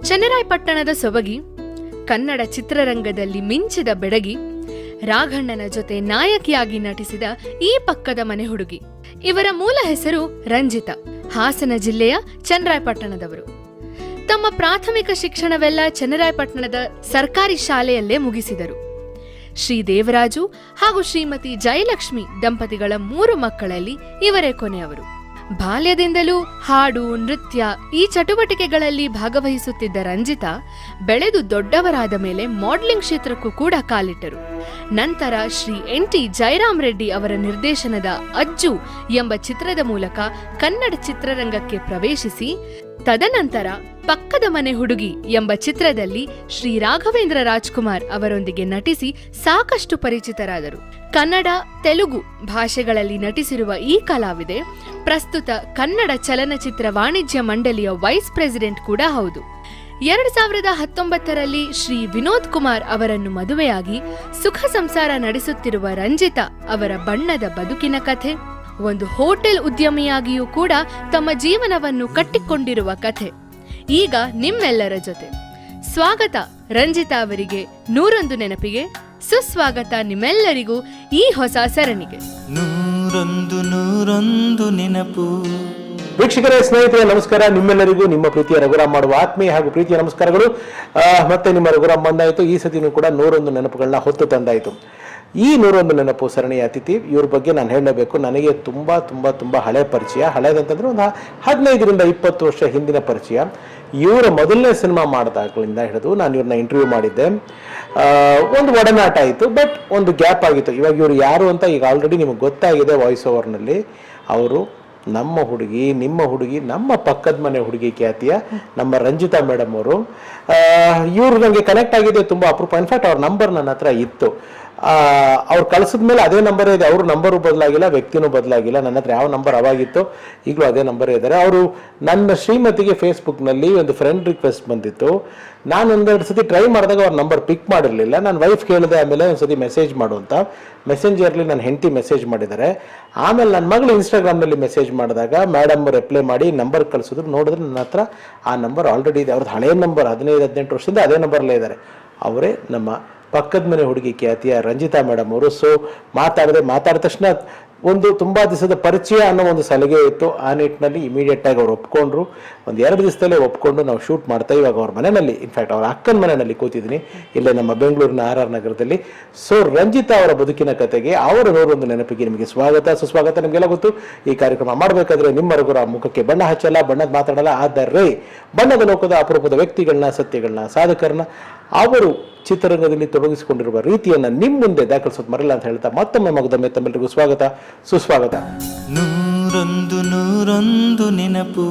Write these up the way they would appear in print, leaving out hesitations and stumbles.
ಚನ್ನರಾಯಪಟ್ಟಣದ ಸೊಬಗಿ, ಕನ್ನಡ ಚಿತ್ರರಂಗದಲ್ಲಿ ಮಿಂಚಿದ ಬೆಡಗಿ, ರಾಘಣ್ಣನ ಜೊತೆ ನಾಯಕಿಯಾಗಿ ನಟಿಸಿದ ಈ ಪಕ್ಕದ ಮನೆ ಹುಡುಗಿ. ಇವರ ಮೂಲ ಹೆಸರು ರಂಜಿತಾ. ಹಾಸನ ಜಿಲ್ಲೆಯ ಚನ್ನರಾಯಪಟ್ಟಣದವರು. ತಮ್ಮ ಪ್ರಾಥಮಿಕ ಶಿಕ್ಷಣವೆಲ್ಲ ಚನ್ನರಾಯಪಟ್ಟಣದ ಸರ್ಕಾರಿ ಶಾಲೆಯಲ್ಲೇ ಮುಗಿಸಿದರು. ಶ್ರೀ ದೇವರಾಜು ಹಾಗೂ ಶ್ರೀಮತಿ ಜಯಲಕ್ಷ್ಮಿ ದಂಪತಿಗಳ 3 ಮಕ್ಕಳಲ್ಲಿ ಇವರೇ ಕೊನೆಯವರು. ಬಾಲ್ಯದಿಂದಲೂ ಹಾಡು, ನೃತ್ಯ ಈ ಚಟುವಟಿಕೆಗಳಲ್ಲಿ ಭಾಗವಹಿಸುತ್ತಿದ್ದ ರಂಜಿತಾ ಬೆಳೆದು ದೊಡ್ಡವರಾದ ಮೇಲೆ ಮಾಡೆಲಿಂಗ್ ಕ್ಷೇತ್ರಕ್ಕೂ ಕೂಡ ಕಾಲಿಟ್ಟರು. ನಂತರ ಶ್ರೀ ಎನ್.ಟಿ. ಜಯರಾಮ್ ರೆಡ್ಡಿ ಅವರ ನಿರ್ದೇಶನದ ಅಜ್ಜು ಎಂಬ ಚಿತ್ರದ ಮೂಲಕ ಕನ್ನಡ ಚಿತ್ರರಂಗಕ್ಕೆ ಪ್ರವೇಶಿಸಿ, ತದನಂತರ ಪಕ್ಕದ ಮನೆ ಹುಡುಗಿ ಎಂಬ ಚಿತ್ರದಲ್ಲಿ ಶ್ರೀ ರಾಘವೇಂದ್ರ ರಾಜ್ಕುಮಾರ್ ಅವರೊಂದಿಗೆ ನಟಿಸಿ ಸಾಕಷ್ಟು ಪರಿಚಿತರಾದರು. ಕನ್ನಡ, ತೆಲುಗು ಭಾಷೆಗಳಲ್ಲಿ ನಟಿಸಿರುವ ಈ ಕಲಾವಿದೆ ಪ್ರಸ್ತುತ ಕನ್ನಡ ಚಲನಚಿತ್ರ ವಾಣಿಜ್ಯ ಮಂಡಳಿಯ ವೈಸ್ ಪ್ರೆಸಿಡೆಂಟ್ ಕೂಡ ಹೌದು. 2019ರಲ್ಲಿ ಶ್ರೀ ವಿನೋದ್ ಕುಮಾರ್ ಅವರನ್ನು ಮದುವೆಯಾಗಿ ಸುಖ ಸಂಸಾರ ನಡೆಸುತ್ತಿರುವ ರಂಜಿತಾ ಅವರ ಬಣ್ಣದ ಬದುಕಿನ ಕಥೆ, ಒಂದು ಹೋಟೆಲ್ ಉದ್ಯಮಿಯಾಗಿಯೂ ಕೂಡ ತಮ್ಮ ಜೀವನವನ್ನು ಕಟ್ಟಿಕೊಂಡಿರುವ ಕಥೆ ಈಗ ನಿಮ್ಮೆಲ್ಲರ ಜೊತೆ. ಸ್ವಾಗತ ರಂಜಿತಾ ಅವರಿಗೆ 101 ನೆನಪಿಗೆ. ಸುಸ್ವಾಗತ ನಿಮ್ಮೆಲ್ಲರಿಗೂ ಈ ಹೊಸ ಸರಣಿಗೆ. 101 ನೆನಪು. ವೀಕ್ಷಕರೇ, ಸ್ನೇಹಿತರೆ, ನಮಸ್ಕಾರ. ನಿಮ್ಮೆಲ್ಲರಿಗೂ ನಿಮ್ಮ ಪ್ರೀತಿಯ ರಘುರಾಮ್ ಮಾಡುವ ಆತ್ಮೀಯ ಹಾಗೂ ಪ್ರೀತಿಯ ನಮಸ್ಕಾರಗಳು. ಮತ್ತೆ ನಿಮ್ಮ ರಘುರಾಮ್ ಬಂದಾಯಿತು. ಈ ಸತಿನೂ ಕೂಡ 101 ನೆನಪುಗಳನ್ನ ಹೊತ್ತು ತಂದಾಯಿತು. ಈ 101 ನೆನಪು ಸರಣಿಯ ಅತಿಥಿ, ಇವ್ರ ಬಗ್ಗೆ ನಾನು ಹೇಳಲೇಬೇಕು. ನನಗೆ ತುಂಬಾ ತುಂಬಾ ತುಂಬಾ ಹಳೆ ಪರಿಚಯ. ಹಳೇದಂತಂದ್ರೆ ಒಂದು 15ರಿಂದ 20 ವರ್ಷ ಹಿಂದಿನ ಪರಿಚಯ. ಇವರ ಮೊದಲನೇ ಸಿನಿಮಾ ಮಾಡಿದಾಗಲಿಂದ ಹಿಡಿದು ನಾನು ಇವ್ರನ್ನ ಇಂಟರ್ವ್ಯೂ ಮಾಡಿದ್ದೆ. ಒಂದು ಒಡನಾಟ ಆಯಿತು, ಬಟ್ ಒಂದು ಗ್ಯಾಪ್ ಆಗಿತ್ತು. ಇವಾಗ ಇವರು ಯಾರು ಅಂತ ಈಗ ಆಲ್ರೆಡಿ ನಿಮಗೆ ಗೊತ್ತಾಗಿದೆ ವಾಯ್ಸ್ ಓವರ್ನಲ್ಲಿ. ಅವರು ನಮ್ಮ ಹುಡುಗಿ, ನಿಮ್ಮ ಹುಡುಗಿ, ನಮ್ಮ ಪಕ್ಕದ ಮನೆ ಹುಡುಗಿ ಖ್ಯಾತಿಯ ನಮ್ಮ ರಂಜಿತಾ ಮೇಡಮ್ ಅವರು. ಇವ್ರು ನನಗೆ ಕನೆಕ್ಟ್ ಆಗಿದೆ ತುಂಬ ಅಪರೂಪ. ಇನ್ಫ್ಯಾಕ್ಟ್ ಅವ್ರ ನಂಬರ್ ನನ್ನ ಹತ್ರ ಇತ್ತು. ಅವ್ರು ಕಳಿಸಿದ ಮೇಲೆ ಅದೇ ನಂಬರೇ ಇದೆ. ಅವ್ರ ನಂಬರು ಬದಲಾಗಿಲ್ಲ, ವ್ಯಕ್ತಿನೂ ಬದಲಾಗಿಲ್ಲ. ನನ್ನ ಹತ್ರ ಯಾವ ನಂಬರ್ ಅವಾಗಿತ್ತು ಈಗಲೂ ಅದೇ ನಂಬರೇ ಇದ್ದಾರೆ. ಅವರು ನನ್ನ ಶ್ರೀಮತಿಗೆ ಫೇಸ್ಬುಕ್ನಲ್ಲಿ ಒಂದು ಫ್ರೆಂಡ್ ರಿಕ್ವೆಸ್ಟ್ ಬಂದಿತ್ತು. ನಾನು ಒಂದೆರಡು ಸತಿ ಟ್ರೈ ಮಾಡಿದಾಗ ಅವ್ರ ನಂಬರ್ ಪಿಕ್ ಮಾಡಿರಲಿಲ್ಲ. ನಾನು ವೈಫ್ ಕೇಳಿದೆ, ಆಮೇಲೆ ಒಂದು ಸತಿ ಮೆಸೇಜ್ ಮಾಡು ಅಂತ. ಮೆಸೆಂಜರ್ಲಿ ನನ್ನ ಹೆಂಡತಿ ಮೆಸೇಜ್ ಮಾಡಿದ್ದಾರೆ. ಆಮೇಲೆ ನನ್ನ ಮಗಳು ಇನ್ಸ್ಟಾಗ್ರಾಮ್ನಲ್ಲಿ ಮೆಸೇಜ್ ಮಾಡಿದಾಗ ಮೇಡಮ್ ರಿಪ್ಲೈ ಮಾಡಿ ನಂಬರ್ ಕಳಿಸಿದ್ರು. ನೋಡಿದ್ರೆ ನನ್ನ ಹತ್ರ ಆ ನಂಬರ್ ಆಲ್ರೆಡಿ ಇದೆ. ಅವ್ರದ್ದು ಹಳೆಯ ನಂಬರ್ 15-18 ವರ್ಷದಿಂದ ಅದೇ ನಂಬರ್ಲೇ ಇದ್ದಾರೆ. ಅವರೇ ನಮ್ಮ ಪಕ್ಕದ ಮನೆ ಹುಡುಗಿ ಖ್ಯಾತಿಯ ರಂಜಿತಾ ಮೇಡಮ್ ಅವರು. ಸೊ ಮಾತಾಡಿದ ತಕ್ಷಣ ಒಂದು ತುಂಬಾ ದಿವಸದ ಪರಿಚಯ ಅನ್ನೋ ಒಂದು ಸಲಿಗೆ ಇತ್ತು. ಆ ನಿಟ್ಟಿನಲ್ಲಿ ಇಮಿಡಿಯೇಟ್ ಆಗಿ ಅವ್ರು ಒಪ್ಕೊಂಡ್ರು. ಒಂದು 2 ದಿವಸದಲ್ಲೇ ಒಪ್ಕೊಂಡು ನಾವು ಶೂಟ್ ಮಾಡ್ತಾ ಇವಾಗ ಅವ್ರ ಮನೆಯಲ್ಲಿ, ಇನ್ಫ್ಯಾಕ್ಟ್ ಅವ್ರ ಅಕ್ಕನ ಮನೆಯಲ್ಲಿ ಕೂತಿದ್ದೀನಿ, ಇಲ್ಲೇ ನಮ್ಮ ಬೆಂಗಳೂರಿನ RR ನಗರದಲ್ಲಿ. ಸೊ ರಂಜಿತಾ ಅವರ ಬದುಕಿನ ಕತೆಗೆ, ಅವರ 101 ನೆನಪಿಗೆ ನಿಮಗೆ ಸ್ವಾಗತ, ಸುಸ್ವಾಗತ. ನಿಮಗೆಲ್ಲ ಗೊತ್ತು, ಈ ಕಾರ್ಯಕ್ರಮ ಮಾಡಬೇಕಾದ್ರೆ ನಿಮ್ಮ ರಘುರಾಮ್ ಮುಖಕ್ಕೆ ಬಣ್ಣ ಹಚ್ಚಲ್ಲ, ಬಣ್ಣದ ಮಾತಾಡಲ್ಲ. ಆದರೆ ಬಣ್ಣದ ಲೋಕದ ಅಪರೂಪದ ವ್ಯಕ್ತಿಗಳನ್ನ, ಸತ್ಯಗಳನ್ನ, ಸಾಧಕರನ್ನ, ಅವರು ಚಿತ್ರರಂಗದಲ್ಲಿ ತೊಡಗಿಸಿಕೊಂಡಿರುವ ರೀತಿಯನ್ನ ನಿಮ್ಮ ಮುಂದೆ ದಾಖಲಿಸೋದು ಮರಲ್ಲ ಅಂತ ಹೇಳ್ತಾ ಮತ್ತೊಮ್ಮೆ ಮಗದೊಮ್ಮೆ ತಮ್ಮೆಲ್ಲರಿಗೂ ಸ್ವಾಗತ, ಸುಸ್ವಾಗತ. 101 ನೆನಪು.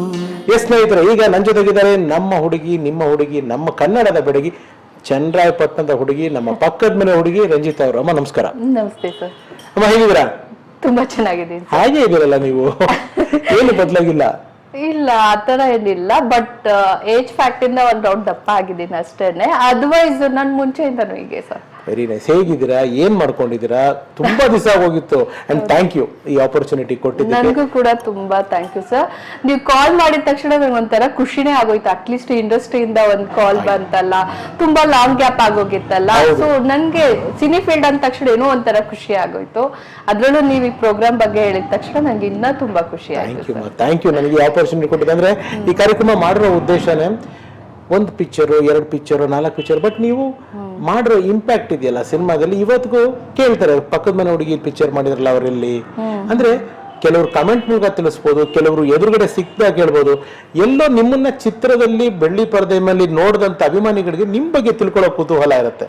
ಎಸ್ ಸ್ನೇಹಿತರೆ, ಈಗ ನನ್ನ ಜೊತೆಗಿದ್ದಾರೆ ನಮ್ಮ ಹುಡುಗಿ, ನಿಮ್ಮ ಹುಡುಗಿ, ನಮ್ಮ ಕನ್ನಡದ ಬೆಡಗಿ, ಚನ್ನರಾಯಪಟ್ಟಣದ ಹುಡುಗಿ, ನಮ್ಮ ಪಕ್ಕದ ಮನೆ ಹುಡುಗಿ ರಂಜಿತಾ ಅವರು. ಅಮ್ಮ ನಮಸ್ಕಾರ. ನಮಸ್ತೆ ಸರ್. ಅಮ್ಮ ಹೇಗಿದ್ದೀರಾ? ತುಂಬಾ ಚೆನ್ನಾಗಿದ್ದೀನಿ. ಹಾಗೆ ಇದ್ದೀರಲ್ಲ ನೀವು, ಏನು ಬದಲಾಗಿಲ್ಲ? ಇಲ್ಲ, ಆತರ ಏನಿಲ್ಲ. ಬಟ್ ಏಜ್ ಫ್ಯಾಕ್ಟ್ ಇಂದ ಒಂದ್ ರೌಂಡ್ ದಪ್ಪ ಆಗಿದ್ದೀನಿ ಅಷ್ಟೇನೆ. ಅದರ್ವೈಸ್ ನನ್ ಮುಂಚೆಯಿಂದನೂ ಹೀಗೆ ಸರ್. Very nice. ಹೇಗಿದ್ದೀರಾ? ಏನ್ ಮಾಡ್ಕೊಂಡಿದ್ದೀರಾ? ತುಂಬಾ ದಿವಸ ಹೋಗಿತ್ತು. ಅಂಡ್ ಥ್ಯಾಂಕ್ ಯು ಈ ಆಪರ್ಚುನಿಟಿ ಕೊಟ್ಟಿದ್ದಕ್ಕೆ. ನನಗೂ ಕೂಡ ತುಂಬಾ ಥ್ಯಾಂಕ್ ಯು ಸರ್. ನೀವು ಕಾಲ್ ಮಾಡಿದ ತಕ್ಷಣ ನಂಗೆ ಒಂಥರ ಖುಷಿನೇ ಆಗೋಯ್ತು. ಅಟ್ಲೀಸ್ಟ್ ಇಂಡಸ್ಟ್ರಿಯಿಂದ ಒಂದ್ ಕಾಲ್ ಬಂತಲ್ಲ, ತುಂಬಾ ಲಾಂಗ್ ಗ್ಯಾಪ್ ಆಗೋಗಿತ್ತಲ್ಲ. ಸೊ ನನ್ಗೆ ಸಿನಿ ಫೀಲ್ಡ್ ಅಂದ ತಕ್ಷಣ ಏನೋ ಒಂಥರ ಖುಷಿ ಆಗೋಯ್ತು. ಅದ್ರಲ್ಲೂ ನೀವು ಈ ಪ್ರೋಗ್ರಾಮ್ ಬಗ್ಗೆ ಹೇಳಿದ ತಕ್ಷಣ ನಂಗೆ ಇನ್ನೂ ತುಂಬಾ ಖುಷಿ ಆಯ್ತು. ಥ್ಯಾಂಕ್ ಯು ನನಗೆ ಆಪರ್ಚುನಿಟಿ ಕೊಟ್ಟಿದೆ. ಅಂದ್ರೆ ಈ ಕಾರ್ಯಕ್ರಮ ಮಾಡಿರೋ ಉದ್ದೇಶನೇ 1 ಪಿಕ್ಚರು, 2 ಪಿಕ್ಚರು, 4 ಪಿಕ್ಚರ್, ಬಟ್ ನೀವು ಮಾಡಿರೋ ಇಂಪ್ಯಾಕ್ಟ್ ಇದೆಯಲ್ಲ ಸಿನಿಮಾದಲ್ಲಿ. ಇವತ್ತಿಗೂ ಕೇಳ್ತಾರೆ, ಪಕ್ಕದ ಮನೆ ಹುಡುಗಿ ಪಿಕ್ಚರ್ ಮಾಡಿದ್ರಲ್ಲ ಅವರೆಲ್ಲಿ ಅಂದ್ರೆ, ಕೆಲವರು ಕಮೆಂಟ್ ಮೂಲಕ ತಿಳಿಸ್ಬೋದು, ಕೆಲವರು ಎದುರುಗಡೆ ಸಿಕ್ದಾಗ ಹೇಳ್ಬೋದು. ಎಲ್ಲೋ ನಿಮ್ಮನ್ನ ಚಿತ್ರದಲ್ಲಿ ಬೆಳ್ಳಿ ಪರದೆ ಮೇಲೆ ನೋಡಿದಂತ ಅಭಿಮಾನಿಗಳಿಗೆ ನಿಮ್ ಬಗ್ಗೆ ತಿಳ್ಕೊಳ್ಳೋ ಕುತೂಹಲ ಇರುತ್ತೆ.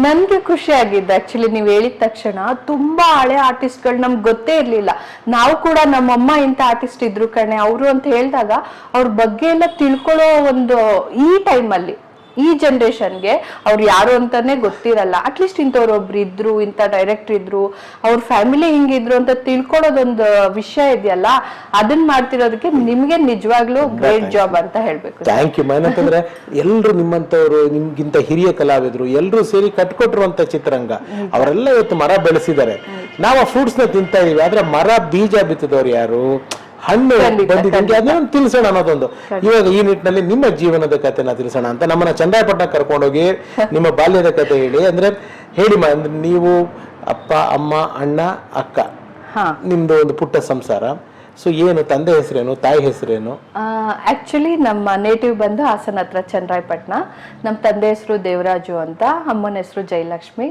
ನನ್ಗೆ ಖುಷಿ ಆಗಿದ್ದು ಆಕ್ಚುಲಿ ನೀವು ಹೇಳಿದ ತಕ್ಷಣ. ತುಂಬಾ ಹಳೆ ಆರ್ಟಿಸ್ಟ್ಗಳು ನಮ್ಗೆ ಗೊತ್ತೇ ಇರ್ಲಿಲ್ಲ. ನಾವು ಕೂಡ ನಮ್ಮಮ್ಮ ಇಂಥ ಆರ್ಟಿಸ್ಟ್ ಇದ್ರು ಕಣೆ ಅವರು ಅಂತ ಹೇಳಿದಾಗ ಅವ್ರ ಬಗ್ಗೆ ಎಲ್ಲ ತಿಳ್ಕೊಳ್ಳೋ ಒಂದು ಈ ಟೈಮಲ್ಲಿ, ಈ ಜನರೇಷನ್ಗೆ ಅವ್ರು ಯಾರು ಅಂತಾನೆ ಗೊತ್ತಿರಲ್ಲ. ಅಟ್ಲೀಸ್ಟ್ ಇಂಥವ್ರೊಬ್ರು ಇದ್ರು, ಇಂಥ ಡೈರೆಕ್ಟರ್ ಇದ್ರು, ಅವ್ರ ಫ್ಯಾಮಿಲಿ ಹಿಂಗಿದ್ರು ಅಂತ ತಿಳ್ಕೊಳ್ಳೋದೊಂದು ವಿಷಯ ಇದೆಯಲ್ಲ, ಅದನ್ನ ಮಾಡ್ತಿರೋದಕ್ಕೆ ನಿಮ್ಗೆ ನಿಜವಾಗ್ಲೂ ಗ್ರೇಟ್ ಜಾಬ್ ಅಂತ ಹೇಳ್ಬೇಕು. Thank you. ಏನಂತಂದ್ರೆ ಎಲ್ರು ನಿಮ್ಮಂತವ್ರು, ನಿಮ್ಗಿಂತ ಹಿರಿಯ ಕಲಾವಿದ್ರು ಎಲ್ಲರೂ ಸೇರಿ ಕಟ್ಕೊಟ್ಟಿರುವಂತ ಚಿತ್ರರಂಗ, ಅವರೆಲ್ಲ ಇವತ್ತು ಮರ ಬೆಳೆಸಿದ್ದಾರೆ. ನಾವು ಆ ಫ್ರೂಟ್ಸ್ ನ ತಿಂತಾ ಇದೀವಿ, ಆದ್ರೆ ಮರ ಬೀಜ ಬಿತ್ತಿದವ್ರು ಯಾರು, ಹಣ್ಣು ಬಂದಿದ್ದಂಗೆ ಅದನ್ನ ತಿಳಿಸೋಣ ಅನ್ನೋದೊಂದು. ಇವಾಗ ಈ ನಿಟ್ಟಿನಲ್ಲಿ ನಿಮ್ಮ ಜೀವನದ ಕಥೆನ ತಿಳಿಸೋಣ ಅಂತ ನಮ್ಮನ್ನ ಚಂದ್ರಾಯಪಟ್ಟಣ ಕರ್ಕೊಂಡೋಗಿ ನಿಮ್ಮ ಬಾಲ್ಯದ ಕಥೆ ಹೇಳಿ. ಅಂದ್ರೆ ಹೇಳಿ ಅಂದ್ರೆ ನೀವು ಅಪ್ಪ ಅಮ್ಮ ಅಣ್ಣ ಅಕ್ಕ, ನಿಮ್ದು ಒಂದು ಪುಟ್ಟ ಸಂಸಾರ. ಸೊ ಏನು ತಂದೆ ಹೆಸರೇನು, ತಾಯಿ ಹೆಸರೇನು? ಆಕ್ಚುಲಿ ನಮ್ಮ ನೇಟಿವ್ ಬಂದು ಹಾಸನ ಹತ್ರ ಚಂದ್ರಾಯಪಟ್ಟಣ. ನಮ್ಮ ತಂದೆ ಹೆಸರು ದೇವರಾಜು ಅಂತ, ಅಮ್ಮನ ಹೆಸರು ಜಯಲಕ್ಷ್ಮಿ.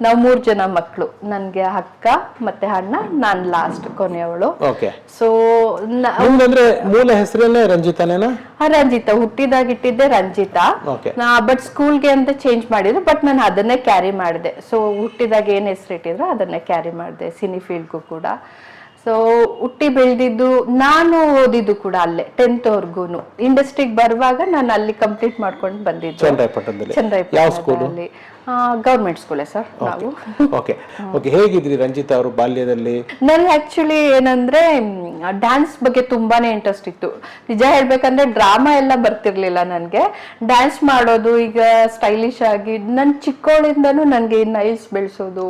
ನಾವು 3 ಜನ ಮಕ್ಕಳು, ನನ್ಗೆ ಅಕ್ಕ ಮತ್ತೆ ಅಣ್ಣ, ನಾನ್ ಲಾಸ್ಟ್ ಕೊನೆಯವಳು. ಓಕೆ. ಸೊ ಅಂದ್ರೆ ಮೂಲ ಹೆಸರೇನೆ ರಂಜಿತಾನೇನಾ? ರಂಜಿತಾ, ಹುಟ್ಟಿದಾಗ ಇಟ್ಟಿದ್ದೆ ರಂಜಿತಾ. ಬಟ್ ಸ್ಕೂಲ್ಗೆ ಅಂತ ಚೇಂಜ್ ಮಾಡಿದ್ರು, ಬಟ್ ನಾನು ಅದನ್ನೇ ಕ್ಯಾರಿ ಮಾಡಿದೆ. ಸೊ ಹುಟ್ಟಿದಾಗ ಏನ್ ಹೆಸರು ಇಟ್ಟಿದ್ರು ಅದನ್ನೇ ಕ್ಯಾರಿ ಮಾಡಿದೆ, ಸಿನಿ ಫೀಲ್ಡ್ಗೂ ಕೂಡ. ಸೊ ಹುಟ್ಟಿ ಬೆಳೆದಿದ್ದು, ನಾನು ಓದಿದ್ದು ಕೂಡ ಅಲ್ಲೇ 10th ವರ್ಗು. ಇಂಡಸ್ಟ್ರಿಗೆ ಬರುವಾಗ ನಾನು ಅಲ್ಲಿ ಕಂಪ್ಲೀಟ್ ಮಾಡ್ಕೊಂಡು ಬಂದಿದ್ದು ಚಂದ್ರಾಯಪಟ್ಟಣದಲ್ಲಿ. ಗೌರ್ಮೆಂಟ್ ಸ್ಕೂಲೇ ಸರ್ ನಾವು. Okay okay. ಹೇಗಿದ್ರಿ ರಂಜಿತಾ ಅವರು ಬಾಲ್ಯದಲ್ಲಿ? ನನಗೆ ಆಕ್ಚುಲಿ ಏನಂದ್ರೆ ಡ್ಯಾನ್ಸ್ ಬಗ್ಗೆ ತುಂಬಾನೇ ಇಂಟ್ರೆಸ್ಟ್ ಇತ್ತು. ನಿಜ ಹೇಳ್ಬೇಕಂದ್ರೆ ಡ್ರಾಮಾ ಎಲ್ಲ ಬರ್ತಿರ್ಲಿಲ್ಲ ನನ್ಗೆ. ಡ್ಯಾನ್ಸ್ ಮಾಡೋದು, ಈಗ ಸ್ಟೈಲಿಶ್ ಆಗಿ ನನ್ ಚಿಕ್ಕವಳಿಂದನೂ ನನ್ಗೆ ನೈಲ್ಸ್ ಬೆಳೆಸೋದು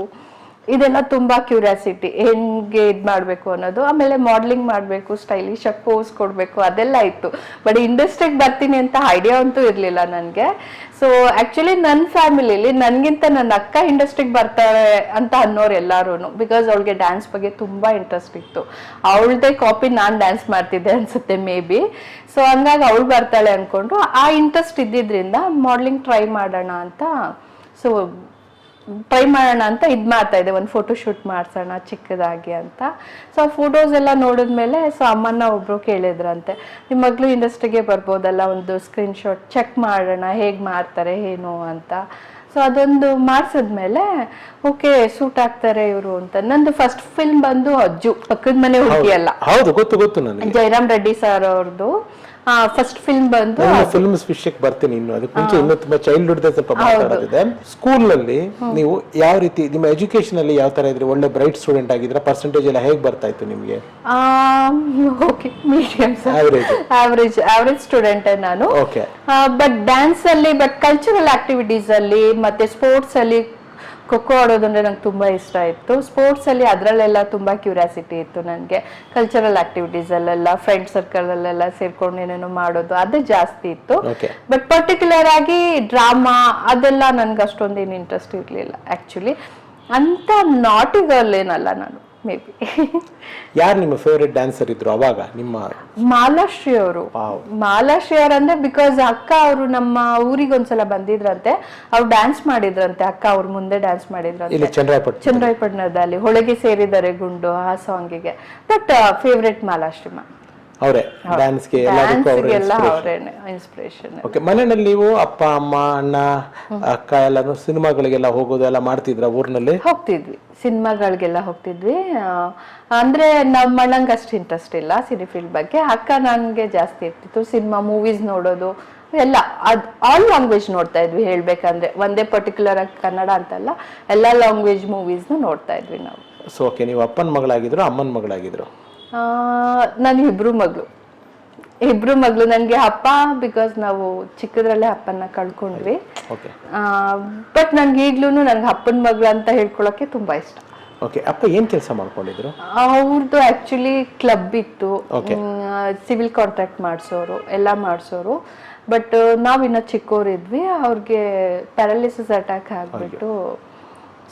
ಇದೆಲ್ಲ ತುಂಬಾ ಕ್ಯೂರಿಯಾಸಿಟಿ, ಹೆಂಗೆ ಇದ್ ಮಾಡ್ಬೇಕು ಅನ್ನೋದು. ಆಮೇಲೆ ಮಾಡ್ಲಿಂಗ್ ಮಾಡ್ಬೇಕು, ಸ್ಟೈಲಿಶ್ ಆಗಿ ಪೋಸ್ ಕೊಡ್ಬೇಕು, ಅದೆಲ್ಲ ಇತ್ತು. ಬಟ್ ಇಂಡಸ್ಟ್ರಿಗೆ ಬರ್ತೀನಿ ಅಂತ ಐಡಿಯಾ ಅಂತೂ ಇರ್ಲಿಲ್ಲ ನನ್ಗೆ. ಸೊ ಆಕ್ಚುಲಿ ನನ್ನ ಫ್ಯಾಮಿಲಿಲಿ ನನ್ಗಿಂತ ನನ್ನ ಅಕ್ಕ ಇಂಡಸ್ಟ್ರಿಗೆ ಬರ್ತಾಳೆ ಅಂತ ಅನ್ನೋರು ಎಲ್ಲಾರು, ಬಿಕಾಸ್ ಅವಳಿಗೆ ಡ್ಯಾನ್ಸ್ ಬಗ್ಗೆ ತುಂಬಾ ಇಂಟ್ರೆಸ್ಟ್ ಇತ್ತು. ಅವಳದೇ ಕಾಪಿ ನಾನ್ ಡ್ಯಾನ್ಸ್ ಮಾಡ್ತಿದ್ದೆ ಅನ್ಸುತ್ತೆ ಮೇ ಬಿ. ಸೊ ಹಂಗಾಗಿ ಅವಳು ಬರ್ತಾಳೆ ಅನ್ಕೊಂಡು ಆ ಇಂಟ್ರೆಸ್ಟ್ ಇದ್ದಿದ್ರಿಂದ ಮಾಡ್ಲಿಂಗ್ ಟ್ರೈ ಮಾಡೋಣ ಅಂತ, ಸೊ ಟ್ರೈ ಮಾಡೋಣ ಅಂತ ಇದ್ ಮಾಡ್ತಾ ಇದ್ದೆ. ಒಂದು ಫೋಟೋ ಶೂಟ್ ಮಾಡ್ಸೋಣ ಚಿಕ್ಕದಾಗಿ ಅಂತ. ಸೊ ಆ ಫೋಟೋಸ್ ಎಲ್ಲ ನೋಡಿದ್ಮೇಲೆ ಸೊ ಅಮ್ಮನ ಒಬ್ರು ಕೇಳಿದ್ರಂತೆ, ನಿಮ್ಮ ಮಗಳು ಇಂಡಸ್ಟ್ರಿಗೆ ಬರ್ಬೋದಲ್ಲ, ಒಂದು ಸ್ಕ್ರೀನ್ ಶಾಟ್ ಚೆಕ್ ಮಾಡೋಣ ಹೇಗ್ ಮಾಡ್ತಾರೆ ಏನು ಅಂತ. ಸೊ ಅದೊಂದು ಮಾಡ್ಸದ್ಮೇಲೆ ಓಕೆ ಸೂಟ್ ಆಗ್ತಾರೆ ಇವರು ಅಂತ. ನಂದು ಫಸ್ಟ್ ಫಿಲ್ಮ್ ಬಂದು ಅಜ್ಜು, ಪಕ್ಕದ ಮನೆ ಹುಡುಗಿ ಅಲ್ಲ, ಜಯರಾಮ್ ರೆಡ್ಡಿ ಸರ್ ಅವ್ರದ್ದು ಫಸ್ಟ್ ಫಿಲ್ಮ್ ಬಂದು. ಫಿಲ್ಮ್ಸ್ ವಿಷಯಕ್ಕೆ ಬರ್ತೀನಿ ಇನ್ನು, ಅದಕ್ಕೆ ಮುಂಚೆ ಇನ್ನು ತುಂಬಾ ಚೈಲ್ಡ್ಹುಡ್ ಸ್ವಲ್ಪ ಮಾತಾಡೋದಿದೆ. ಸ್ಕೂಲ್ ನಲ್ಲಿ ನೀವು ಯಾವ ರೀತಿ ನಿಮ್ಮ ಎಜುಕೇಶನ್ ಅಲ್ಲಿ ಯಾವ ತರ ಇದ್ರಿ? ಒಳ್ಳೆ ಬ್ರೈಟ್ ಸ್ಟೂಡೆಂಟ್ ಆಗಿದ್ರೆ ಪರ್ಸೆಂಟೇಜ್ ಎಲ್ಲ ಹೇಗೆ ಬರ್ತಾ ಇತ್ತು ನಿಮ್ಗೆ? ಓಕೆ, ಮೀಡಿಯಂ, ಆವರೇಜ್ ಸ್ಟೂಡೆಂಟ್ ನಾನು. ಬಟ್ ಡ್ಯಾನ್ಸ್ ಅಲ್ಲಿ, ಬಟ್ ಕಲ್ಚರಲ್ ಆಕ್ಟಿವಿಟೀಸ್ ಅಲ್ಲಿ ಮತ್ತೆ ಸ್ಪೋರ್ಟ್ಸ್ ಅಲ್ಲಿ ಖೋಖೋ ಆಡೋದಂದ್ರೆ ನಂಗೆ ತುಂಬಾ ಇಷ್ಟ ಇತ್ತು. ಸ್ಪೋರ್ಟ್ಸ್ ಅಲ್ಲಿ ಅದ್ರಲ್ಲೆಲ್ಲ ತುಂಬಾ ಕ್ಯೂರಿಯಾಸಿಟಿ ಇತ್ತು ನನಗೆ. ಕಲ್ಚರಲ್ ಆಕ್ಟಿವಿಟೀಸ್ ಅಲ್ಲೆಲ್ಲ ಫ್ರೆಂಡ್ ಸರ್ಕಲ್ ಅಲ್ಲೆಲ್ಲ ಸೇರ್ಕೊಂಡು ಏನೇನೋ ಮಾಡೋದು ಅದು ಜಾಸ್ತಿ ಇತ್ತು. ಬಟ್ ಪರ್ಟಿಕ್ಯುಲರ್ ಆಗಿ ಡ್ರಾಮಾ ಅದೆಲ್ಲ ನನ್ಗೆ ಅಷ್ಟೊಂದೇನು ಇಂಟ್ರೆಸ್ಟ್ ಇರ್ಲಿಲ್ಲ ಆಕ್ಚುಲಿ. ಅಂತ ನಾಟಿ ಗರ್ಲ್ ಏನಲ್ಲ ನಾನು. May be. ಯಾರು ನಿಮ್ಮ ಫೇವರೇಟ್ ಡ್ಯಾನ್ಸರ್ ಇದ್ರು ಅವಾಗ? ನಿಮ್ಮ ಮಾಲಾಶ್ರೀ ಅವರು. ಮಾಲಾಶ್ರೀ ಅವ್ರು ಅಂದ್ರೆ ಬಿಕಾಸ್ ಅಕ್ಕ ಅವರು ನಮ್ಮ ಊರಿಗೆ ಒಂದ್ಸಲ ಬಂದಿದ್ರಂತೆ, ಅವ್ರು ಡ್ಯಾನ್ಸ್ ಮಾಡಿದ್ರಂತೆ. ಅಕ್ಕ ಅವ್ರ ಮುಂದೆ ಡ್ಯಾನ್ಸ್ ಮಾಡಿದ್ರಂತೆ ಚಂದ್ರಾಯಪಟ್ಟಣದಲ್ಲಿ, ಹೊಳಗೆ ಸೇರಿದರೆ ಗುಂಡು ಆ ಸಾಂಗಿಗೆ. ಬಟ್ ಫೇವರೇಟ್ ಮಾಲಾಶ್ರೀ ಮ್ಯಾಮ್ ಅವರೇ. ಡ್ಯಾನ್ಸ್ಗೆ ಇನ್ಸ್ಪಿರೇಷನ್. ಓಕೆ. ಮನೆಯಲ್ಲಿ ನೀವು ಅಪ್ಪ ಅಮ್ಮ ಅಣ್ಣ ಅಕ್ಕ ಎಲ್ಲಾನು ಸಿನಿಮಾಗಳಿಗೆಲ್ಲ ಹೋಗೋದು ಎಲ್ಲ ಮಾಡ್ತಿದ್ರ? ಊರಿನಲ್ಲಿ ಹೋಗ್ತಿದ್ವಿ, ಸಿನಿಮಾಗಳಿಗೆಲ್ಲ ಹೋಗ್ತಿದ್ವಿ. ಅಂದ್ರೆ ನಮ್ಮ ಅಣ್ಣಂಗೆ ಅಷ್ಟು ಇಂಟ್ರೆಸ್ಟ್ ಇಲ್ಲ ಸಿನಿ ಫೀಲ್ಡ್ ಬಗ್ಗೆ. ಅಕ್ಕ ನನ್ಗೆ ಜಾಸ್ತಿ ಇರ್ತಿತ್ತು ಸಿನಿಮಾ ಮೂವೀಸ್ ನೋಡೋದು ಎಲ್ಲ. ಆಲ್ ಲ್ಯಾಂಗ್ವೇಜ್ ನೋಡ್ತಾ ಇದ್ವಿ ಹೇಳ್ಬೇಕಂದ್ರೆ, ಒಂದೇ ಪರ್ಟಿಕ್ಯುಲರ್ ಆಗಿ ಕನ್ನಡ ಅಂತಲ್ಲ, ಎಲ್ಲಾ ಲ್ಯಾಂಗ್ವೇಜ್ ಮೂವೀಸ್ ನೋಡ್ತಾ ಇದ್ವಿ ನಾವು. So okay. ನೀವು ಅಪ್ಪನ ಮಗಳಾಗಿದ್ರು ಅಮ್ಮನ ಮಗಳಾಗಿದ್ರು? ನಾನು ಇಬ್ರು ಮಗಳು. ನನ್ಗೆ ಅಪ್ಪ ಬಿಕಾಸ್ ನಾವು ಚಿಕ್ಕದ್ರಲ್ಲೇ ಅಪ್ಪನ ಕಳ್ಕೊಂಡ್ವಿ. ಬಟ್ ನನ್ಗೆ ಈಗ್ಲೂ ನನ್ಗೆ ಅಪ್ಪನ ಮಗಳು ಅಂತ ಹೇಳ್ಕೊಳಕ್ಕೆ ತುಂಬಾ ಇಷ್ಟ. ಓಕೆ. ಅಪ್ಪ ಏನ್ ಕೆಲಸ ಮಾಡ್ಕೊಂಡಿದ್ರು? ಅವ್ರದ್ದು ಆಕ್ಚುಲಿ ಕ್ಲಬ್ ಇತ್ತು, ಸಿವಿಲ್ ಕಾಂಟ್ರಾಕ್ಟ್ ಮಾಡ್ಸೋರು, ಎಲ್ಲ ಮಾಡ್ಸೋರು. ಬಟ್ ನಾವಿನ್ನ ಚಿಕ್ಕವರಿದ್ವಿ, ಅವ್ರಿಗೆ ಪ್ಯಾರಾಲಿಸಿಸ್ ಅಟ್ಯಾಕ್ ಆಗ್ಬಿಟ್ಟು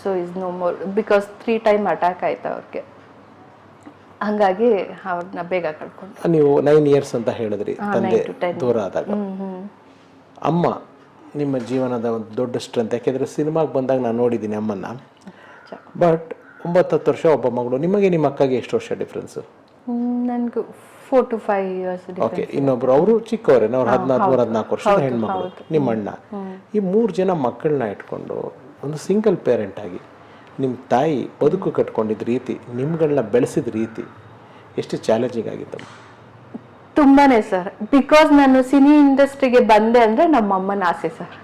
so is no more, because 3 time attack ಆಯ್ತು ಅವ್ರಿಗೆ. ಹಂಗಾಗಿ ಅವ್ರನ್ನ ಬೇಗ ಕಳ್ಕೊಂಡು. ನೀವು 9 ಇಯರ್ಸ್ ಅಂತ ಹೇಳಿದ್ರಿ ತಂದೆ ದೂರ ಆದಾಗ. ಅಮ್ಮ ನಿಮ್ಮ ಜೀವನದ ಒಂದು ದೊಡ್ಡ ಸ್ಟ್ರೆಂತ್. ಯಾಕೆಂದ್ರೆ ಸಿನಿಮಾಗೆ ಬಂದಾಗ ನಾನು ನೋಡಿದ್ದೀನಿ ಅಮ್ಮನ್ನ. ಬಟ್ 9-10 ವರ್ಷ ಒಬ್ಬ ಮಗಳು. ನಿಮಗೆ ನಿಮ್ಮ ಅಕ್ಕಗೆ ಎಷ್ಟು ವರ್ಷ ಡಿಫ್ರೆನ್ಸ್? ನನ್ಗೆ 4 to 5 years. ಓಕೆ. ಇನ್ನೊಬ್ರು ಅವರು ಚಿಕ್ಕವರೇನ? ಅವ್ರು 13-14 ವರ್ಷದ ಹೆಣ್ಮಗಳು. ನಿಮ್ಮ ಅಣ್ಣ. ಈ 3 ಜನ ಮಕ್ಕಳನ್ನ ಇಟ್ಕೊಂಡು ಒಂದು ಸಿಂಗಲ್ ಪೇರೆಂಟ್ ಆಗಿ ನಿಮ್ಮ ತಾಯಿ ಬದುಕು ಕಟ್ಕೊಂಡಿದ್ದ ರೀತಿ, ನಿಮ್ಗಳನ್ನ ಬೆಳೆಸಿದ ರೀತಿ ಎಷ್ಟು ಚಾಲೆಂಜಿಂಗ್ ಆಗಿತ್ತು? ತುಂಬಾನೇ ಸರ್. ಬಿಕಾಸ್ ನಾನು ಸಿನಿ ಇಂಡಸ್ಟ್ರಿಗೆ ಬಂದೆ ಅಂದ್ರೆ ನಮ್ಮಮ್ಮನ ಆಸೆ ಸರ್,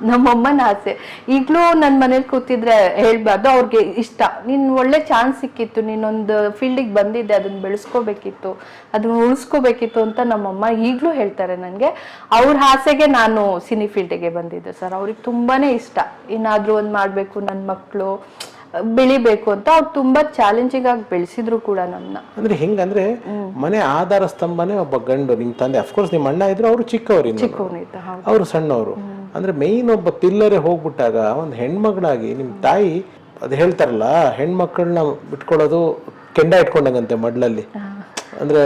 ನಮ್ಮಮ್ಮನ ಆಸೆ. ಈಗ್ಲೂ ನನ್ನ ಮನೇಲಿ ಕೂತಿದ್ರೆ ಹೇಳ್ಬಾರ್ದು, ಅವ್ರಿಗೆ ಇಷ್ಟ. ನೀನ್ ಒಳ್ಳೆ ಚಾನ್ಸ್ ಸಿಕ್ಕಿತ್ತು, ನೀನೊಂದು ಫೀಲ್ಡಿಗೆ ಬಂದಿದ್ದೆ, ಅದನ್ನ ಬೆಳೆಸ್ಕೋಬೇಕಿತ್ತು, ಅದನ್ನ ಉಳಿಸ್ಕೋಬೇಕಿತ್ತು ಅಂತ ನಮ್ಮಮ್ಮ ಈಗ್ಲೂ ಹೇಳ್ತಾರೆ ನನ್ಗೆ. ಅವ್ರ ಆಸೆಗೆ ನಾನು ಸಿನಿ ಫೀಲ್ಡಿಗೆ ಬಂದಿದ್ದೆ ಸರ್. ಅವ್ರಿಗೆ ತುಂಬಾನೇ ಇಷ್ಟ, ಏನಾದ್ರೂ ಒಂದ್ ಮಾಡ್ಬೇಕು, ನನ್ನ ಮಕ್ಕಳು ಬೆಳಿಬೇಕು ಅಂತ ಅವ್ರು ತುಂಬಾ ಚಾಲೆಂಜಿಂಗ್ ಆಗಿ ಬೆಳೆಸಿದ್ರು ಕೂಡ ನಮ್ನ. ಅಂದ್ರೆ ಹೆಂಗಂದ್ರೆ ಮನೆ ಆಧಾರ ಸ್ತಂಭನೇ ಒಬ್ಬ ಗಂಡು. ನಿಮ್ ತಂದೆ ಅಫ್ಕೋರ್ಸ್ ನಿಮ್ ಅಣ್ಣ ಇದ್ರು, ಅವರು ಚಿಕ್ಕವರಿದ್ದ, ಅವರು ಸಣ್ಣವರು. ಅಂದ್ರೆ ಮೇಯ್ನ್ ಒಬ್ಬ ಪಿಲ್ಲರೇ ಹೋಗ್ಬಿಟ್ಟಾಗ ಒಂದು ಹೆಣ್ಮಗಳಾಗಿ ನಿಮ್ ತಾಯಿ ಅದು ಹೇಳ್ತಾರಲ್ಲ, ಹೆಣ್ಮಕ್ಳನ್ನ ಬಿಟ್ಕೊಳ್ಳೋದು ಕೆಂಡ ಇಟ್ಕೊಂಡಂಗಂತೆ ಮಡ್ಲಲ್ಲಿ. ಅಂದ್ರೆ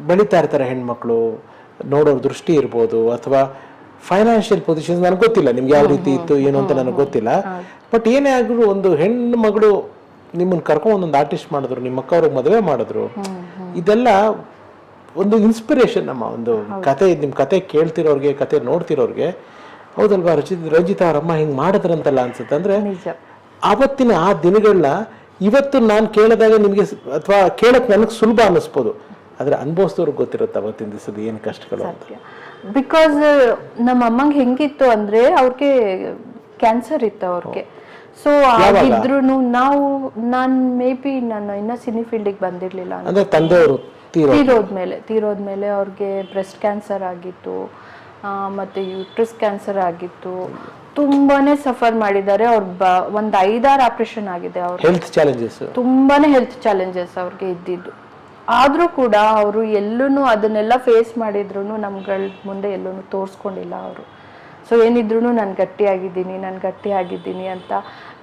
ಬೆಳೀತಾ ಇರ್ತಾರೆ ಹೆಣ್ಮಕ್ಳು, ನೋಡೋರ್ ದೃಷ್ಟಿ ಇರ್ಬೋದು ಅಥವಾ ಫೈನಾನ್ಷಿಯಲ್ ಪೊಸಿಷನ್ ನನಗೆ ಗೊತ್ತಿಲ್ಲ ನಿಮ್ಗೆ ಯಾವ ರೀತಿ ಇತ್ತು ಏನು ಅಂತ ನನಗೆ ಗೊತ್ತಿಲ್ಲ. ಬಟ್ ಏನೇ ಆದ್ರೂ ಒಂದು ಹೆಣ್ಣು ಮಗಳು ನಿಮ್ಮನ್ನ ಕರ್ಕೊಂಡು ಒಂದೊಂದು ಆರ್ಟಿಸ್ಟ್ ಮಾಡಿದ್ರು, ನಿಮ್ಮ ಅಕ್ಕ ಅವ್ರಿಗೆ ಮದುವೆ ಮಾಡಿದ್ರು, ಇದೆಲ್ಲ ಒಂದು ಇನ್ಸ್ಪಿರೇಷನ್. ನಮ್ಮ ಒಂದು ಕತೆ, ನಿಮ್ ಕತೆ ಕೇಳ್ತಿರೋರ್ಗೆ, ಕತೆ ನೋಡ್ತಿರೋರ್ಗೆ, ಹೌದಲ್ವಾ ರಂಜಿತಾ ಅವರಮ್ಮ ಹಿಂಗ್ ಮಾಡಿದ್ರಂತಲ್ಲ ಅನ್ಸುತ್ತೆ. ಅಂದ್ರೆ ಆವತ್ತಿನ ಆ ದಿನಗಳನ್ನ ಇವತ್ತು ನಾನು ಕೇಳಿದಾಗ ನಿಮ್ಗೆ ಅಥವಾ ಕೇಳಕ್ ನನಗೆ ಸುಲಭ ಅನ್ನಿಸ್ಬೋದು, ಆದ್ರೆ ಅನುಭವಿಸಿದವ್ರಿಗೆ ಗೊತ್ತಿರುತ್ತೆ ಅವತ್ತಿನ ದಿವಸದ ಏನ್ ಕಷ್ಟಗಳು ಅಂತ. ಬಿಕಾಸ್ ನಮ್ಮ ಅಮ್ಮಂಗೆ ಹೆಂಗಿತ್ತು ಅಂದ್ರೆ ಅವ್ರಿಗೆ ಕ್ಯಾನ್ಸರ್ ಇತ್ತು ಅವ್ರಿಗೆ. ಸೊ ಆಗಿದ್ರು ಮೇ ಬಿ ನಾನು ಇನ್ನ ಸಿನಿ ಫೀಲ್ಡಿಗೆ ಬಂದಿರ್ಲಿಲ್ಲ. ಅಂದ್ರೆ ತಂದೆಯವರು ತೀರೋದ್ಮೇಲೆ ಅವ್ರಿಗೆ ಬ್ರೆಸ್ಟ್ ಕ್ಯಾನ್ಸರ್ ಆಗಿತ್ತು, ಮತ್ತೆ ಯೂಟ್ರಸ್ ಕ್ಯಾನ್ಸರ್ ಆಗಿತ್ತು. ತುಂಬಾನೇ ಸಫರ್ ಮಾಡಿದ್ದಾರೆ ಅವ್ರು. ಒಂದ್ 5-6 ಆಪರೇಷನ್ ಆಗಿದೆ ಅವ್ರು. ತುಂಬಾನೇ ಹೆಲ್ತ್ ಚಾಲೆಂಜಸ್ ಅವ್ರಿಗೆ ಇದ್ದಿದ್ದು. ಆದ್ರೂ ಕೂಡ ಅವರು ಎಲ್ಲೂ ಅದನ್ನೆಲ್ಲ ಫೇಸ್ ಮಾಡಿದ್ರು ನಮ್ಗಳ ಮುಂದೆ ಎಲ್ಲೂ ತೋರಿಸ್ಕೊಂಡಿಲ್ಲ ಅವರು. ಸೊ ಏನಿದ್ರು ನಾನು ಗಟ್ಟಿಯಾಗಿದ್ದೀನಿ ಅಂತ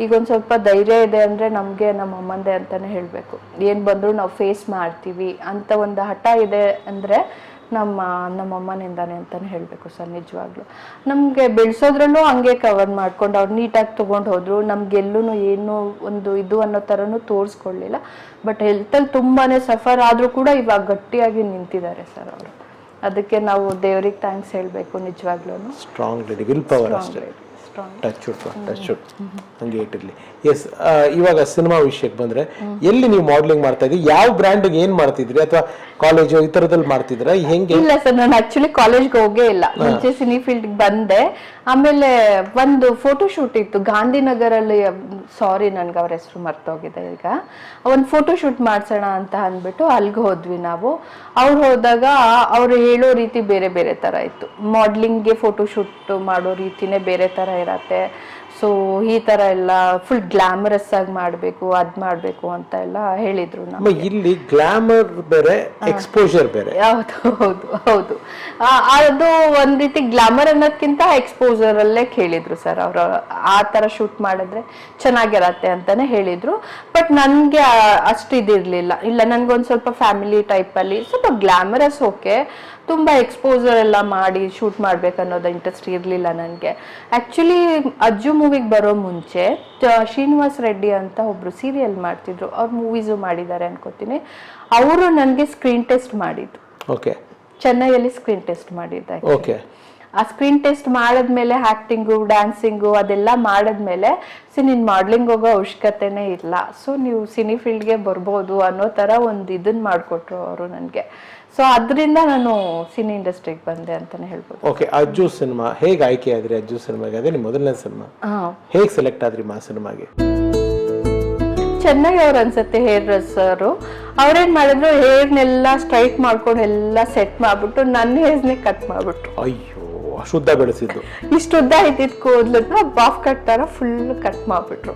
ಈಗ ಒಂದು ಸ್ವಲ್ಪ ಧೈರ್ಯ ಇದೆ ಅಂದರೆ ನಮಗೆ ನಮ್ಮ ಅಮ್ಮಂದೆ ಅಂತಲೇ ಹೇಳಬೇಕು. ಏನು ಬಂದರೂ ನಾವು ಫೇಸ್ ಮಾಡ್ತೀವಿ ಅಂತ ಒಂದು ಹಠ ಇದೆ ಅಂದರೆ ನಮ್ಮಮ್ಮನಿಂದಾನೆ ಅಂತಲೇ ಹೇಳಬೇಕು ಸರ್. ನಿಜವಾಗ್ಲೂ ನಮಗೆ ಬೆಳೆಸೋದ್ರಲ್ಲೂ ಹಂಗೆ ಕವರ್ ಮಾಡ್ಕೊಂಡು ಅವ್ರು ನೀಟಾಗಿ ತೊಗೊಂಡು ಹೋದ್ರು. ನಮಗೆಲ್ಲೂ ಏನೂ ಒಂದು ಇದು ಅನ್ನೋ ಥರನೂ ತೋರಿಸ್ಕೊಳ್ಳಿಲ್ಲ. ಬಟ್ ಹೆಲ್ತಲ್ಲಿ ತುಂಬಾ ಸಫರ್ ಆದರೂ ಕೂಡ ಇವಾಗ ಗಟ್ಟಿಯಾಗಿ ನಿಂತಿದ್ದಾರೆ ಸರ್ ಅವರು. ಅದಕ್ಕೆ ನಾವು ದೇವ್ರಿಗೆ ಥ್ಯಾಂಕ್ಸ್ ಹೇಳಬೇಕು ನಿಜವಾಗ್ಲೂ. ಸ್ಟ್ರಾಂಗ್ ಲೇಡಿ, ವಿಲ್ ಪವರ್ ಅಷ್ಟೇ. ಟಚ್ ಹಂಗೆ ಇಟ್ಟಿರ್ಲಿ. ಎಸ್, ಇವಾಗ ಸಿನಿಮಾ ವಿಷಯಕ್ಕೆ ಬಂದ್ರೆ, ಎಲ್ಲಿ ನೀವು ಮಾಡೆಲಿಂಗ್ ಮಾಡ್ತಾ ಇದ್ರಿ? ಯಾವ ಬ್ರ್ಯಾಂಡ್ಗೆ ಏನ್ ಮಾಡ್ತಿದ್ರಿ? ಅಥವಾ ಕಾಲೇಜು ಈ ತರದಲ್ಲಿ ಮಾಡ್ತಿದ್ರ? ಹೆಂಗೆ? ಇಲ್ಲ ಸರ್, ನಾನು ಆಕ್ಚುಲಿ ಕಾಲೇಜ್ಗೆ ಹೋಗೇ ಇಲ್ಲ. ಮುಂಚೆ ಸಿನಿ ಫೀಲ್ಡ್ಗೆ ಬಂದೆ. ಆಮೇಲೆ ಒಂದು ಫೋಟೋ ಶೂಟ್ ಇತ್ತು ಗಾಂಧಿನಗರಲ್ಲಿ. ಸಾರಿ, ನನ್ಗೆ ಅವ್ರ ಹೆಸರು ಮರ್ತೋಗಿದೆ ಈಗ. ಒಂದು ಫೋಟೋ ಶೂಟ್ ಮಾಡ್ಸೋಣ ಅಂತ ಅಂದ್ಬಿಟ್ಟು ಅಲ್ಲಿಗೆ ಹೋದ್ವಿ ನಾವು. ಅವ್ರು ಹೋದಾಗ ಅವ್ರು ಹೇಳೋ ರೀತಿ ಬೇರೆ ಬೇರೆ ತರ ಇತ್ತು. ಮಾಡ್ಲಿಂಗ್ಗೆ ಫೋಟೋ ಶೂಟ್ ಮಾಡೋ ರೀತಿನೇ ಬೇರೆ ತರ ಇರತ್ತೆ. ಸೊ ಈ ತರ ಎಲ್ಲ ಫುಲ್ ಗ್ಲಾಮರಸ್ ಆಗಿ ಮಾಡ್ಬೇಕು, ಅದ್ ಮಾಡ್ಬೇಕು ಅಂತ ಎಲ್ಲ ಹೇಳಿದ್ರು. ಇಲ್ಲಿ ಗ್ಲಾಮರ್ ಬೇರೆ, ಎಕ್ಸ್ಪೋಜರ್ ಬೇರೆ. ಹೌದು. ಅದು ಒಂದ್ ರೀತಿ ಗ್ಲಾಮರ್ ಅನ್ನೋದ್ಕಿಂತ ಎಕ್ಸ್ಪೋಜರ್ ಅಲ್ಲೇ ಹೇಳಿದ್ರು ಸರ್ ಅವರು. ಆ ತರ ಶೂಟ್ ಮಾಡಿದ್ರೆ ಚೆನ್ನಾಗಿರತ್ತೆ ಅಂತಾನೆ ಹೇಳಿದ್ರು. ಬಟ್ ನನ್ಗೆ ಅಷ್ಟು ಇದಿರ್ಲಿಲ್ಲ. ಇಲ್ಲ, ನನ್ಗೊಂದ್ ಸ್ವಲ್ಪ ಫ್ಯಾಮಿಲಿ ಟೈಪ್ ಅಲ್ಲಿ ಸ್ವಲ್ಪ ಗ್ಲಾಮರಸ್ ಓಕೆ, ತುಂಬಾ ಎಕ್ಸ್ಪೋಸರ್ ಎಲ್ಲ ಮಾಡಿ ಶೂಟ್ ಮಾಡ್ಬೇಕನ್ನೋದು ಇಂಟ್ರೆಸ್ಟ್ ಇರಲಿಲ್ಲ ನನಗೆ. ಆಕ್ಚುಲಿ ಅಜ್ಜು ಮೂವಿಗೆ ಬರೋ ಮುಂಚೆ ಶ್ರೀನಿವಾಸ್ ರೆಡ್ಡಿ ಅಂತ ಒಬ್ರು ಸೀರಿಯಲ್ ಮಾಡ್ತಿದ್ರು, ಅವ್ರ ಮೂವೀಸು ಮಾಡಿದ್ದಾರೆ ಅನ್ಕೋತೀನಿ. ಅವರು ನನಗೆ ಸ್ಕ್ರೀನ್ ಟೆಸ್ಟ್ ಮಾಡಿದ್ರು. ಚೆನ್ನೈಯಲ್ಲಿ ಸ್ಕ್ರೀನ್ ಟೆಸ್ಟ್ ಮಾಡಿದ್ದೆ. ಆ ಸ್ಕ್ರೀನ್ ಟೆಸ್ಟ್ ಮಾಡಿದ್ಮೇಲೆ ಆಕ್ಟಿಂಗು, ಡ್ಯಾನ್ಸಿಂಗು ಅದೆಲ್ಲ ಮಾಡಿದ್ಮೇಲೆ ನೀನ್ ಮಾಡ್ಲಿಂಗ್ ಹೋಗೋ ಅವಶ್ಯಕತೆನೇ ಇಲ್ಲ, ಸೊ ನೀವು ಸಿನಿ ಫೀಲ್ಡ್ಗೆ ಬರ್ಬೋದು ಅನ್ನೋ ತರ ಒಂದು ಇದನ್ನ ಮಾಡಿಕೊಟ್ರು ಅವರು ನನಗೆ. ಸೊ ಅದರಿಂದ ನಾನು ಸಿನಿ ಇಂಡಸ್ಟ್ರಿಗೆ ಬಂದೆ ಅಂತಾನೆ ಹೇಳ್ಬೋದು. ಓಕೆ, ಅಜ್ಜು ಸಿನಿಮಾ ಹೇಗೆ ಆಯ್ಕೆ ಆದ್ರಿ? ಅಜ್ಜು ಸಿನಿಮಾಗೆ ಅದೇ ನಿಮ್ಮ ಮೊದಲನೇ ಸಿನಿಮಾ, ಹೇಗೆ ಸೆಲೆಕ್ಟ್ ಆದ್ರಿ ಆ ಸಿನಿಮಾಗೆ? ಚೆನ್ನೈ ಅವ್ರು ಅನ್ಸತ್ತೆ ಹೇರ್ ಡ್ರೆಸ್ಸರು. ಅವ್ರೇನ್ ಮಾಡಿದ್ರು, ಹೇರ್ನೆಲ್ಲ ಸ್ಟ್ರೈಟ್ ಮಾಡ್ಕೊಂಡು ಎಲ್ಲ ಸೆಟ್ ಮಾಡ್ಬಿಟ್ಟು ನನ್ನ ಹೇರ್ಸ್ನೇ ಕಟ್ ಮಾಡ್ಬಿಟ್ರು. ಅಯ್ಯೋ, ಶುದ್ಧ ಬೆಳೆಸಿದ್ದು. ಇಷ್ಟುದ್ದ ಇದ್ದಿದ್ ಕೂದ್ಲನ್ನ ಬಾಫ್ ಕಟ್ ತರ ಫುಲ್ ಕಟ್ ಮಾಡ್ಬಿಟ್ರು.